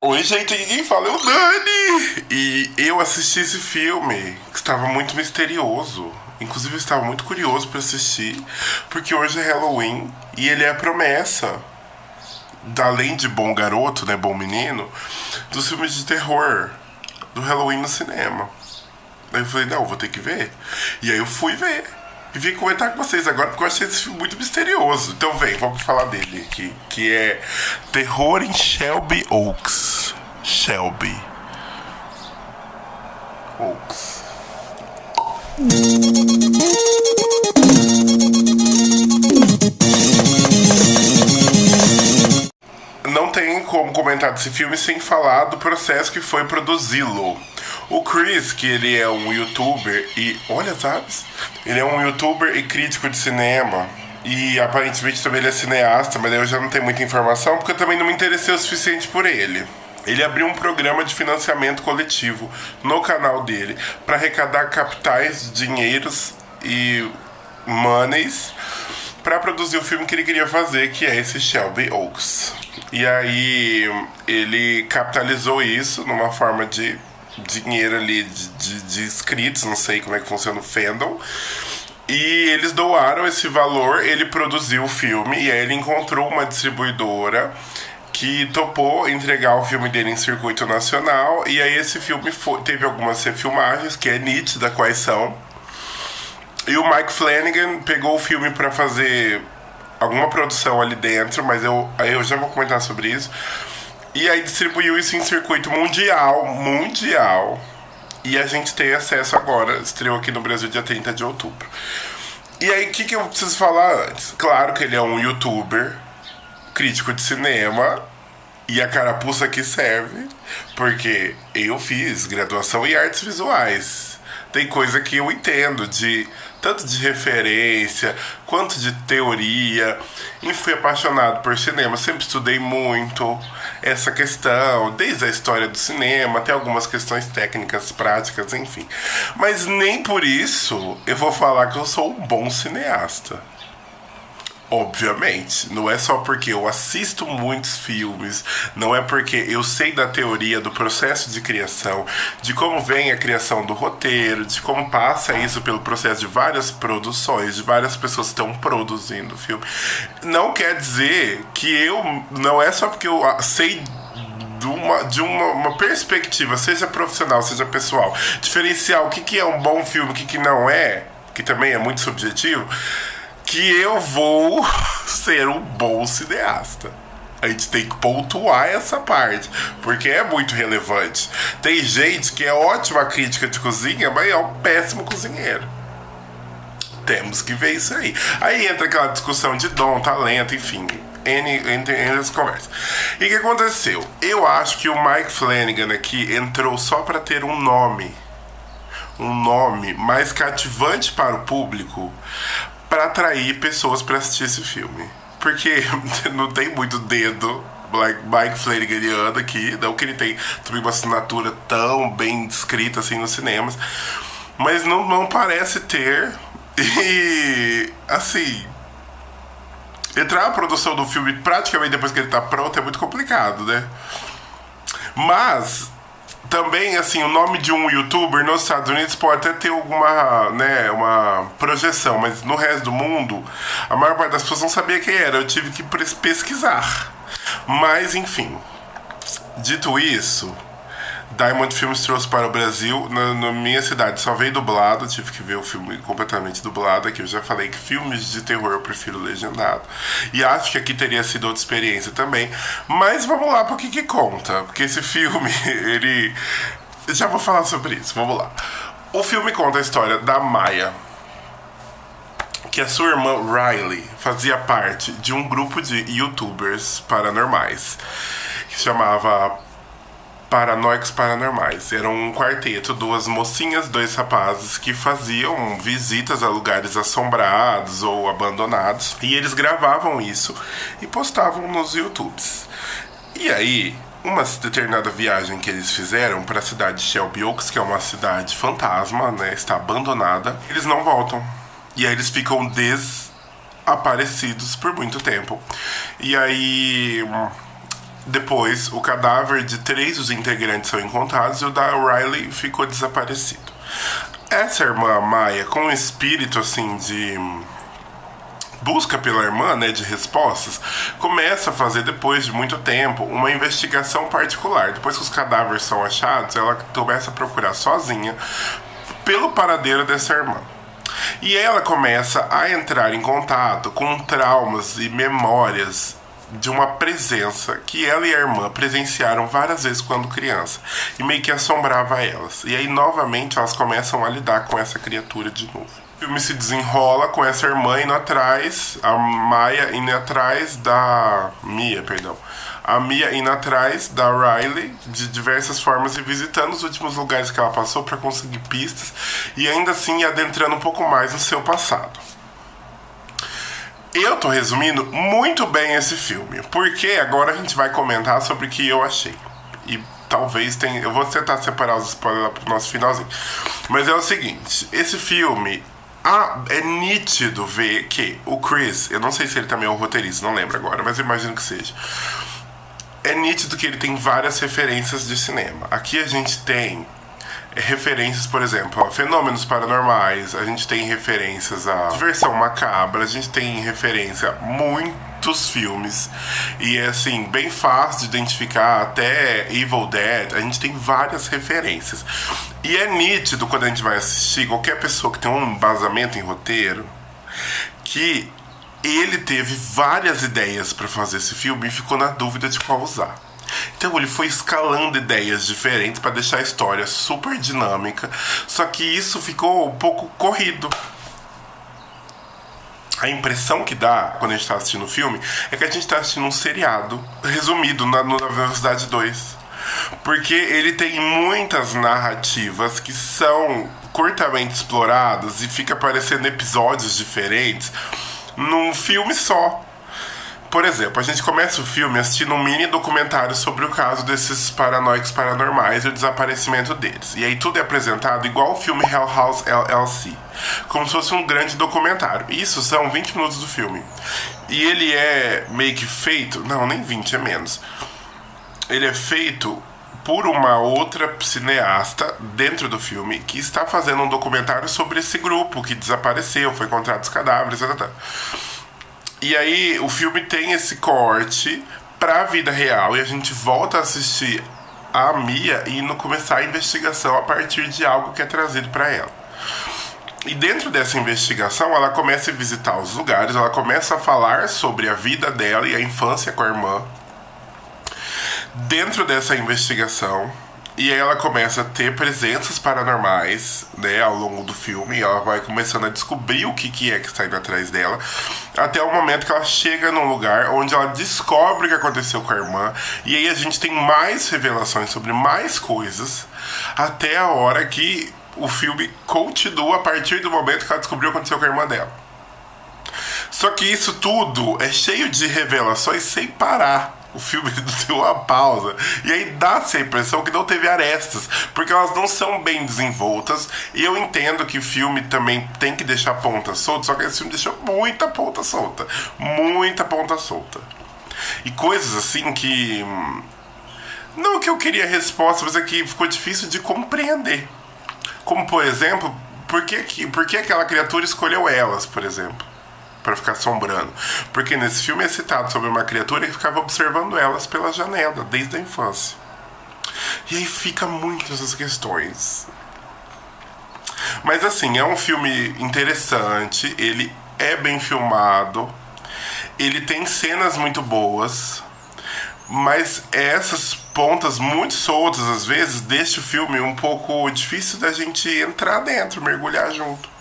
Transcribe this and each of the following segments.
Oi, gente, aqui quem fala é o Dani! E eu assisti esse filme, que estava muito misterioso. Inclusive, eu estava muito curioso para assistir, porque hoje é Halloween e ele é a promessa, além de bom garoto, né, bom menino, dos filmes de terror do Halloween no cinema. Aí eu falei, não, vou ter que ver. E aí eu fui ver. E vim comentar com vocês agora, porque eu achei esse filme muito misterioso. Então vem, vamos falar dele aqui. Que é Terror em Shelby Oaks. Shelby Oaks. Não tem como comentar desse filme sem falar do processo que foi produzi-lo. O Chris, que ele é um youtuber e... Olha, sabe? Ele é um youtuber e crítico de cinema. E aparentemente também ele é cineasta, mas eu já não tenho muita informação, porque eu também não me interessei o suficiente por ele. Ele abriu um programa de financiamento coletivo no canal dele para arrecadar capitais, dinheiros e monies para produzir o filme que ele queria fazer, que é esse Shelby Oaks. E aí ele capitalizou isso numa forma de dinheiro ali de inscritos, não sei como é que funciona o fandom. E eles doaram esse valor, ele produziu o filme e aí ele encontrou uma distribuidora que topou entregar o filme dele em circuito nacional. E aí esse filme teve algumas refilmagens, que é nítida quais são. E o Mike Flanagan pegou o filme para fazer alguma produção ali dentro, mas eu já vou comentar sobre isso. E aí distribuiu isso em circuito mundial. E a gente tem acesso agora, estreou aqui no Brasil dia 30 de outubro. E aí, o que eu preciso falar antes? Claro que ele é um youtuber, crítico de cinema, e a carapuça que serve, porque eu fiz graduação em artes visuais. Tem coisa que eu entendo de tanto de referência quanto de teoria. E fui apaixonado por cinema, sempre estudei muito essa questão, desde a história do cinema até algumas questões técnicas, práticas, enfim. Mas nem por isso eu vou falar que eu sou um bom cineasta. Obviamente, não é só porque eu assisto muitos filmes, não é porque eu sei da teoria do processo de criação, de como vem a criação do roteiro, de como passa isso pelo processo de várias produções, de várias pessoas que estão produzindo o filme. Não quer dizer que eu. Não é só porque eu sei de uma perspectiva, seja profissional, seja pessoal, diferenciar o que é um bom filme, o que não é, que também é muito subjetivo, que eu vou ser um bom cineasta. A gente tem que pontuar essa parte, porque é muito relevante. Tem gente que é ótima crítica de cozinha, mas é um péssimo cozinheiro. Temos que ver isso aí. Aí entra aquela discussão de dom, talento, enfim. Entre as conversas. E o que aconteceu? Eu acho que o Mike Flanagan aqui entrou só para ter um nome mais cativante para o público, para atrair pessoas para assistir esse filme. Porque não tem muito dedo Mike Flanaganiano aqui, não que ele tem também uma assinatura tão bem descrita assim nos cinemas, mas não parece ter. E assim, entrar na produção do filme praticamente depois que ele tá pronto é muito complicado, né? Mas também, assim, o nome de um youtuber nos Estados Unidos pode até ter alguma, né, uma projeção, mas no resto do mundo, a maior parte das pessoas não sabia quem era. Eu tive que pesquisar. Mas, enfim, dito isso, Diamond Films trouxe para o Brasil. Na minha cidade só veio dublado, tive que ver o filme completamente dublado. Aqui eu já falei que filmes de terror eu prefiro legendado. E acho que aqui teria sido outra experiência também. Mas vamos lá para o que conta. Porque esse filme, ele... Já vou falar sobre isso, vamos lá. O filme conta a história da Maya, que a sua irmã Riley fazia parte de um grupo de youtubers paranormais que se chamava Paranoicos Paranormais. Era um quarteto, duas mocinhas, dois rapazes que faziam visitas a lugares assombrados ou abandonados. E eles gravavam isso e postavam nos YouTubes. E aí, uma determinada viagem que eles fizeram para a cidade de Shelby Oaks, que é uma cidade fantasma, né, está abandonada, eles não voltam. E aí eles ficam desaparecidos por muito tempo. E aí Depois, o cadáver de 3 dos integrantes são encontrados e o da Riley ficou desaparecido. Essa irmã Maya, com um espírito assim de busca pela irmã, né, de respostas, começa a fazer, depois de muito tempo, uma investigação particular. Depois que os cadáveres são achados, ela começa a procurar sozinha pelo paradeiro dessa irmã. E ela começa a entrar em contato com traumas e memórias de uma presença que ela e a irmã presenciaram várias vezes quando criança e meio que assombrava elas. E aí novamente elas começam a lidar com essa criatura de novo. O filme se desenrola com essa irmã indo atrás, a Maya indo atrás da Mia, perdão. A Mia indo atrás da Riley de diversas formas e visitando os últimos lugares que ela passou para conseguir pistas e ainda assim adentrando um pouco mais no seu passado. Eu tô resumindo muito bem esse filme, porque agora a gente vai comentar sobre o que eu achei. E talvez tenha... Eu vou tentar separar os spoilers lá pro nosso finalzinho. Mas é o seguinte, esse filme... é nítido ver que o Chris... Eu não sei se ele também é um roteirista, não lembro agora, mas eu imagino que seja. É nítido que ele tem várias referências de cinema. Aqui a gente tem... referências, por exemplo, a fenômenos paranormais, a gente tem referências a diversão macabra, a gente tem referência a muitos filmes e é assim, bem fácil de identificar, até Evil Dead, a gente tem várias referências. E é nítido quando a gente vai assistir, qualquer pessoa que tem um embasamento em roteiro, que ele teve várias ideias para fazer esse filme e ficou na dúvida de qual usar. Então ele foi escalando ideias diferentes para deixar a história super dinâmica, só que isso ficou um pouco corrido. A impressão que dá quando a gente está assistindo o filme é que a gente está assistindo um seriado resumido na Velocidade 2. Porque ele tem muitas narrativas que são curtamente exploradas e fica aparecendo episódios diferentes num filme só. Por exemplo, a gente começa o filme assistindo um mini documentário sobre o caso desses paranoicos paranormais e o desaparecimento deles. E aí tudo é apresentado igual o filme Hell House LLC, como se fosse um grande documentário. Isso são 20 minutos do filme. E ele é meio que feito... Não, nem 20, é menos. Ele é feito por uma outra cineasta dentro do filme que está fazendo um documentário sobre esse grupo que desapareceu, foi encontrado os cadáveres, etc. E aí o filme tem esse corte pra vida real e a gente volta a assistir a Mia indo começar a investigação a partir de algo que é trazido pra ela. E dentro dessa investigação ela começa a visitar os lugares, ela começa a falar sobre a vida dela e a infância com a irmã dentro dessa investigação. E aí ela começa a ter presenças paranormais, né, ao longo do filme. E ela vai começando a descobrir o que é que está indo atrás dela. Até o momento que ela chega num lugar onde ela descobre o que aconteceu com a irmã. E aí a gente tem mais revelações sobre mais coisas. Até a hora que o filme continua a partir do momento que ela descobriu o que aconteceu com a irmã dela. Só que isso tudo é cheio de revelações sem parar. O filme deu uma pausa. E aí dá-se a impressão que não teve arestas, porque elas não são bem desenvoltas. E eu entendo que o filme também tem que deixar ponta solta, só que esse filme deixou muita ponta solta. Muita ponta solta. E coisas assim que... Não que eu queria resposta, mas é que ficou difícil de compreender. Como, por exemplo, por que aquela criatura escolheu elas, por exemplo? Pra ficar assombrando. Porque nesse filme é citado sobre uma criatura que ficava observando elas pela janela, desde a infância. E aí fica muitas essas questões. Mas assim, é um filme interessante, ele é bem filmado, ele tem cenas muito boas, mas essas pontas muito soltas, às vezes, deixa o filme um pouco difícil da gente entrar dentro, mergulhar junto.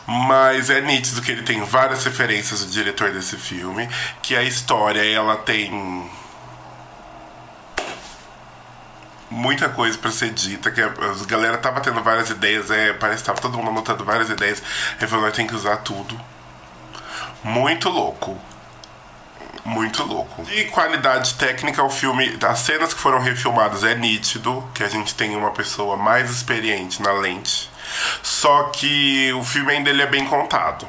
Mas é nítido que ele tem várias referências do diretor desse filme, que a história, ela tem muita coisa pra ser dita, que a galera tava tendo várias ideias, parece que tava todo mundo anotando várias ideias, ele falou, tem que usar tudo. Muito louco. Muito louco. De qualidade técnica, o filme, as cenas que foram refilmadas é nítido, que a gente tem uma pessoa mais experiente na lente. Só que o filme ainda ele é bem contado.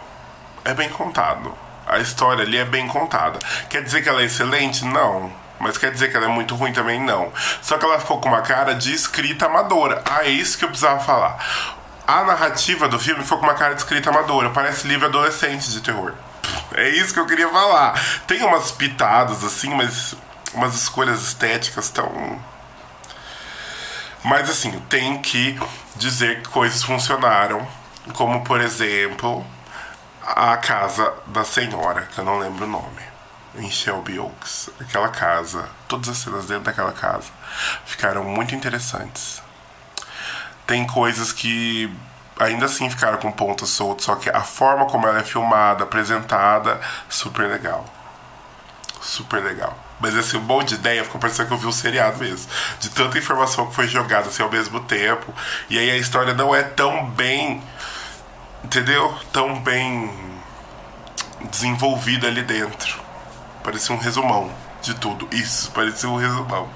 É bem contado. A história ali é bem contada. Quer dizer que ela é excelente? Não. Mas quer dizer que ela é muito ruim também? Não. Só que ela ficou com uma cara de escrita amadora. Ah, é isso que eu precisava falar. A narrativa do filme ficou com uma cara de escrita amadora. Parece livro adolescente de terror. É isso que eu queria falar. Tem umas pitadas assim, mas umas escolhas estéticas tão... Mas assim, tem que dizer que coisas funcionaram. Como, por exemplo, a casa da senhora, que eu não lembro o nome, em Shelby Oaks. Aquela casa, todas as cenas dentro daquela casa ficaram muito interessantes. Tem coisas que ainda assim ficaram com pontos soltos, só que a forma como ela é filmada, apresentada, super legal. Super legal. Mas assim, um bom de ideia, ficou parecendo que eu vi um seriado mesmo. De tanta informação que foi jogada assim ao mesmo tempo. E aí a história não é tão bem... Entendeu? Tão bem desenvolvida ali dentro. Parecia um resumão de tudo. Isso, parecia um resumão.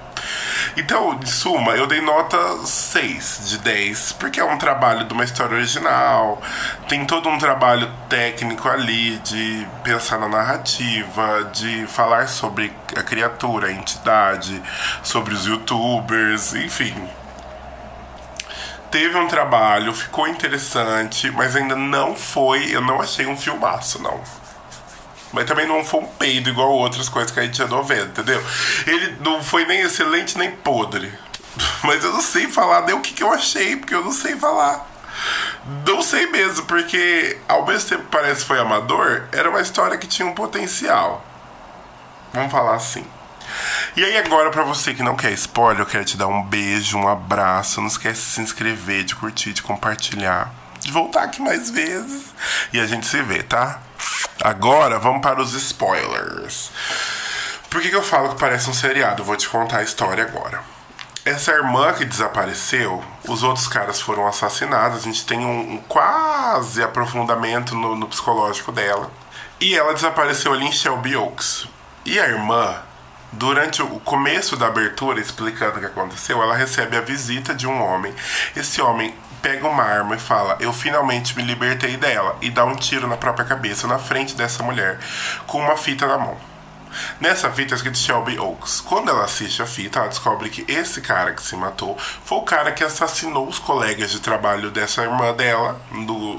Então, em suma, eu dei nota 6 de 10, porque é um trabalho de uma história original, tem todo um trabalho técnico ali de pensar na narrativa, de falar sobre a criatura, a entidade, sobre os youtubers, enfim. Teve um trabalho, ficou interessante, mas ainda não foi, eu não achei um filmaço, não. Mas também não foi um peido igual outras coisas que a gente andou vendo, entendeu? Ele não foi nem excelente nem podre. Mas eu não sei falar nem o que eu achei, porque eu não sei falar. Não sei mesmo, porque ao mesmo tempo que parece que foi amador, era uma história que tinha um potencial. Vamos falar assim. E aí agora, pra você que não quer spoiler, eu quero te dar um beijo, um abraço. Não esquece de se inscrever, de curtir, de compartilhar, de voltar aqui mais vezes. E a gente se vê, tá? Agora vamos para os spoilers. Por que eu falo que parece um seriado? Eu vou te contar a história agora. Essa irmã que desapareceu, os outros caras foram assassinados. A gente tem um quase aprofundamento no psicológico dela. E ela desapareceu ali em Shelby Oaks. E a irmã, durante o começo da abertura, explicando o que aconteceu, ela recebe a visita de um homem. Esse homem pega uma arma e fala: eu finalmente me libertei dela, e dá um tiro na própria cabeça, na frente dessa mulher, com uma fita na mão. Nessa fita é escrito Shelby Oaks. Quando ela assiste a fita, ela descobre que esse cara que se matou foi o cara que assassinou os colegas de trabalho dessa irmã dela,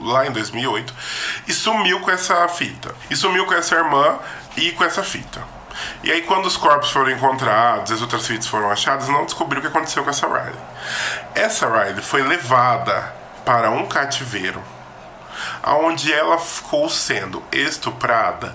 lá em 2008, e sumiu com essa fita. E sumiu com essa irmã e com essa fita. E aí, quando os corpos foram encontrados, as outras fitas foram achadas, não descobriram o que aconteceu com essa Riley. Essa Riley foi levada para um cativeiro, onde ela ficou sendo estuprada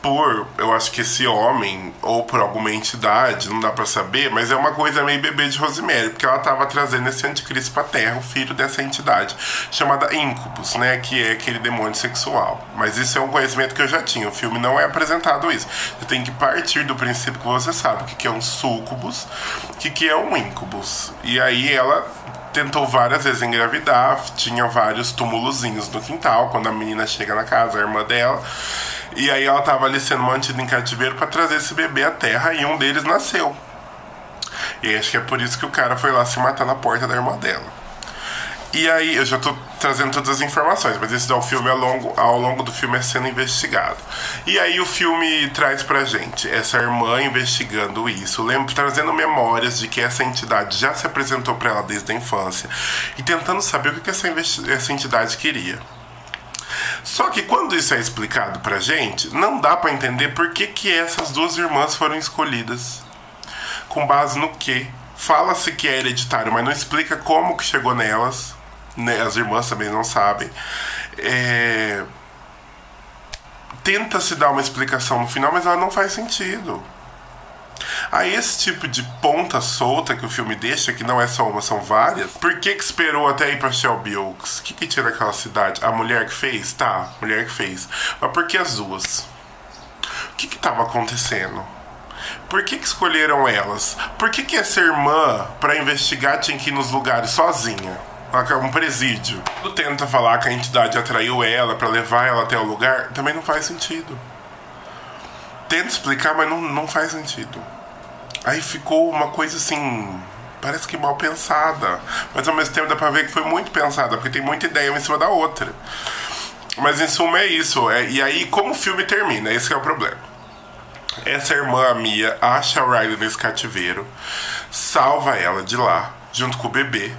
por, eu acho que esse homem, ou por alguma entidade, não dá pra saber, mas é uma coisa meio bebê de Rosemary, porque ela tava trazendo esse anticristo pra terra, o filho dessa entidade, chamada Incubus, né, que é aquele demônio sexual. Mas isso é um conhecimento que eu já tinha, o filme não é apresentado isso. Você tem que partir do princípio que você sabe o que é um sucubus, o que é um incubus. E aí ela tentou várias vezes engravidar, tinha vários túmulozinhos no quintal, quando a menina chega na casa, a irmã dela. E aí ela tava ali sendo mantida em cativeiro para trazer esse bebê à terra, e um deles nasceu. E aí acho que é por isso que o cara foi lá se matar na porta da irmã dela. E aí eu já tô trazendo todas as informações, mas esse filme ao longo do filme é sendo investigado. E aí o filme traz pra gente essa irmã investigando isso, trazendo memórias de que essa entidade já se apresentou pra ela desde a infância, e tentando saber o que essa entidade queria. Só que quando isso é explicado pra gente, não dá pra entender por que essas duas irmãs foram escolhidas. Com base no quê? Fala-se que é hereditário, mas não explica como que chegou nelas. Né? As irmãs também não sabem. Tenta-se dar uma explicação no final, mas ela não faz sentido. Aí esse tipo de ponta solta que o filme deixa, que não é só uma, são várias. Por que esperou até ir pra Shelby Oaks? O que tinha naquela cidade? A mulher que fez? Tá, a mulher que fez. Mas por que as duas? O que tava acontecendo? Por que escolheram elas? Por que essa irmã, pra investigar, tinha que ir nos lugares sozinha? Um presídio. Quando tenta falar que a entidade atraiu ela pra levar ela até o lugar, também não faz sentido. Tenta explicar, mas não faz sentido. Aí ficou uma coisa assim, parece que mal pensada, mas ao mesmo tempo dá pra ver que foi muito pensada, porque tem muita ideia uma em cima da outra. Mas em suma é isso. E aí, como o filme termina? Esse é o problema. Essa irmã, a Mia, acha a Riley nesse cativeiro, salva ela de lá, junto com o bebê,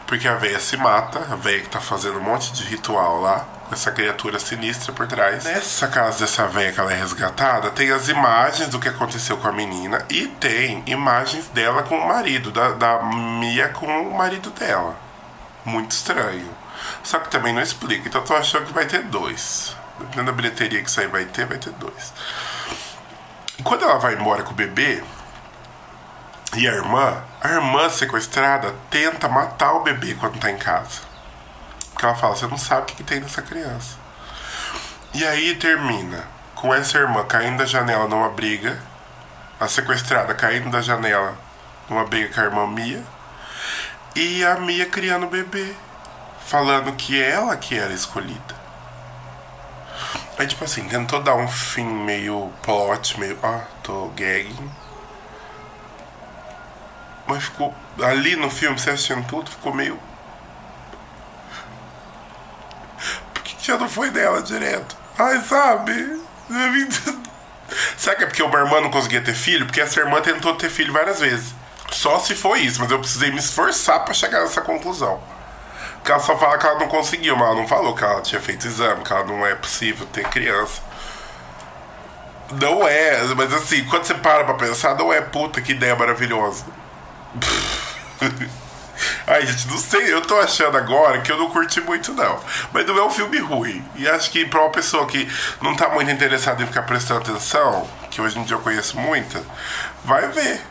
porque a véia se mata, a véia que tá fazendo um monte de ritual lá, com essa criatura sinistra por trás. Nessa casa dessa véia que ela é resgatada, tem as imagens do que aconteceu com a menina e tem imagens dela com o marido, da Mia com o marido dela. Muito estranho. Só que também não explica, então eu tô achando que vai ter 2. Dependendo da bilheteria que isso aí vai ter 2. Quando ela vai embora com o bebê e a irmã sequestrada tenta matar o bebê quando tá em casa. Porque ela fala, você não sabe o que tem nessa criança. E aí termina com essa irmã caindo da janela numa briga, a sequestrada caindo da janela numa briga com a irmã Mia, e a Mia criando o bebê, falando que ela que era escolhida. Aí, tipo assim, tentou dar um fim meio plot, meio... tô gagging. Mas ficou... Ali no filme, você assistindo tudo, ficou meio... Por que já não foi dela direto? Ai, sabe? Sabe que é porque uma irmã não conseguia ter filho? Porque essa irmã tentou ter filho várias vezes. Só se foi isso, mas eu precisei me esforçar pra chegar nessa conclusão. Porque ela só fala que ela não conseguiu, mas ela não falou que ela tinha feito exame, que ela não é possível ter criança. Não é, mas assim, quando você para pra pensar, não é puta que ideia maravilhosa. Ai, gente, não sei, eu tô achando agora que eu não curti muito, não. Mas não é um filme ruim. E acho que pra uma pessoa que não tá muito interessada em ficar prestando atenção, que hoje em dia eu conheço muita, vai ver.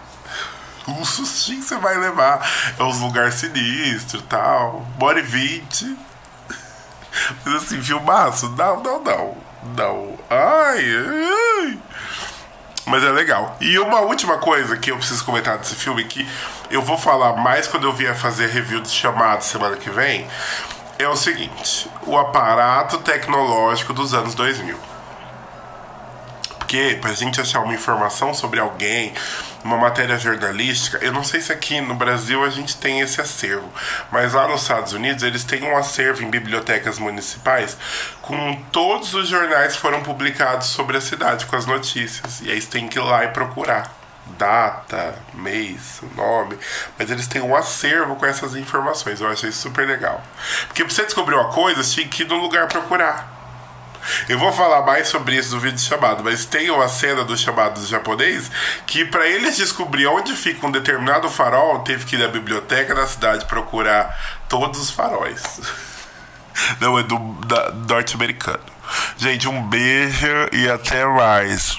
Um sustinho você vai levar. É uns lugares sinistros e tal. Bora 20. Mas assim, filmaço? Não. Ai. Mas é legal. E uma última coisa que eu preciso comentar desse filme, que eu vou falar mais quando eu vier fazer review de Chamado semana que vem, é o seguinte: o aparato tecnológico dos anos 2000. Porque pra gente achar uma informação sobre alguém, uma matéria jornalística, eu não sei se aqui no Brasil a gente tem esse acervo, mas lá nos Estados Unidos eles têm um acervo em bibliotecas municipais com todos os jornais que foram publicados sobre a cidade, com as notícias. E aí você tem que ir lá e procurar data, mês, nome, mas eles têm um acervo com essas informações. Eu achei super legal, porque pra você descobrir uma coisa, você tinha que ir num lugar procurar. Eu vou falar mais sobre isso no vídeo de chamado, mas tem uma cena do chamado do japonês que pra eles descobrir onde fica um determinado farol, teve que ir na biblioteca da cidade procurar todos os faróis. Não, é do norte-americano. Gente, um beijo e até mais.